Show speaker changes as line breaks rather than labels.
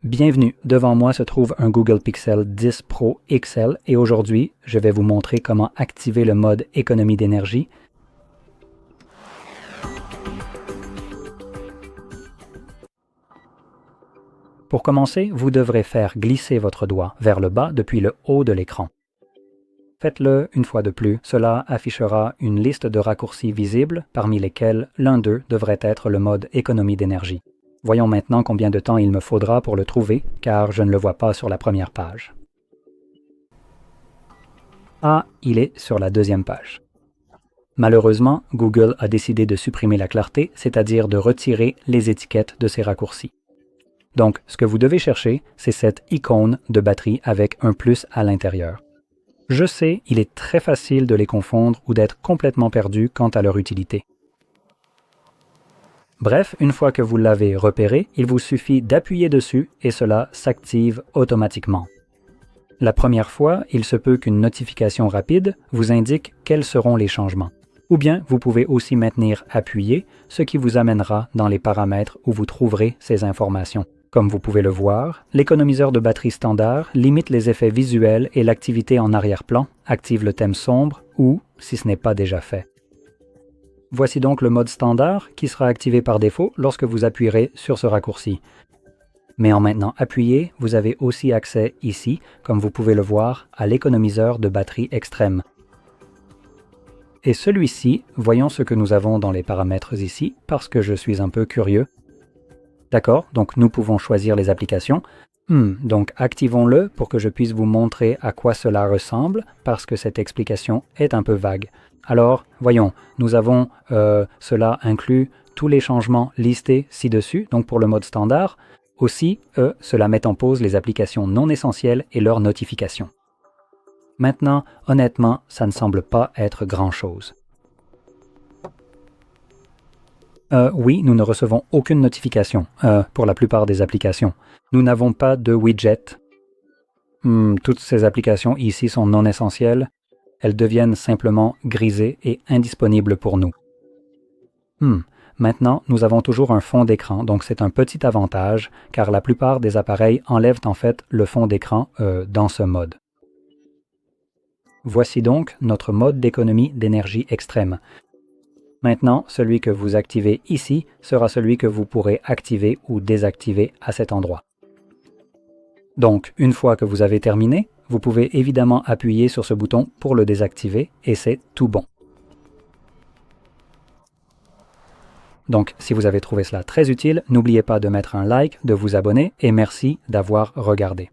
Bienvenue, devant moi se trouve un Google Pixel 10 Pro XL et aujourd'hui, je vais vous montrer comment activer le mode économie d'énergie. Pour commencer, vous devrez faire glisser votre doigt vers le bas depuis le haut de l'écran. Faites-le une fois de plus, cela affichera une liste de raccourcis visibles, parmi lesquels l'un d'eux devrait être le mode économie d'énergie. Voyons maintenant combien de temps il me faudra pour le trouver, car je ne le vois pas sur la première page. Ah, il est sur la deuxième page. Malheureusement, Google a décidé de supprimer la clarté, c'est-à-dire de retirer les étiquettes de ces raccourcis. Donc, ce que vous devez chercher, c'est cette icône de batterie avec un plus à l'intérieur. Je sais, il est très facile de les confondre ou d'être complètement perdu quant à leur utilité. Bref, une fois que vous l'avez repéré, il vous suffit d'appuyer dessus et cela s'active automatiquement. La première fois, il se peut qu'une notification rapide vous indique quels seront les changements. Ou bien, vous pouvez aussi maintenir appuyé, ce qui vous amènera dans les paramètres où vous trouverez ces informations. Comme vous pouvez le voir, l'économiseur de batterie standard limite les effets visuels et l'activité en arrière-plan, active le thème sombre ou, si ce n'est pas déjà fait. Voici donc le mode standard qui sera activé par défaut lorsque vous appuierez sur ce raccourci. Mais en maintenant appuyé, vous avez aussi accès ici, comme vous pouvez le voir, à l'économiseur de batterie extrême. Et celui-ci, voyons ce que nous avons dans les paramètres ici, parce que je suis un peu curieux. D'accord, donc nous pouvons choisir les applications. Donc activons-le pour que je puisse vous montrer à quoi cela ressemble, parce que cette explication est un peu vague. Alors, voyons, nous avons, cela inclut tous les changements listés ci-dessus, donc pour le mode standard. Aussi, cela met en pause les applications non essentielles et leurs notifications. Maintenant, honnêtement, ça ne semble pas être grand-chose. Oui, nous ne recevons aucune notification pour la plupart des applications. Nous n'avons pas de widget. Toutes ces applications ici sont non essentielles. Elles deviennent simplement grisées et indisponibles pour nous. Maintenant, nous avons toujours un fond d'écran, donc c'est un petit avantage, car la plupart des appareils enlèvent en fait le fond d'écran dans ce mode. Voici donc notre mode d'économie d'énergie extrême. Maintenant, celui que vous activez ici sera celui que vous pourrez activer ou désactiver à cet endroit. Donc, une fois que vous avez terminé, vous pouvez évidemment appuyer sur ce bouton pour le désactiver et c'est tout bon. Donc, si vous avez trouvé cela très utile, n'oubliez pas de mettre un like, de vous abonner et merci d'avoir regardé.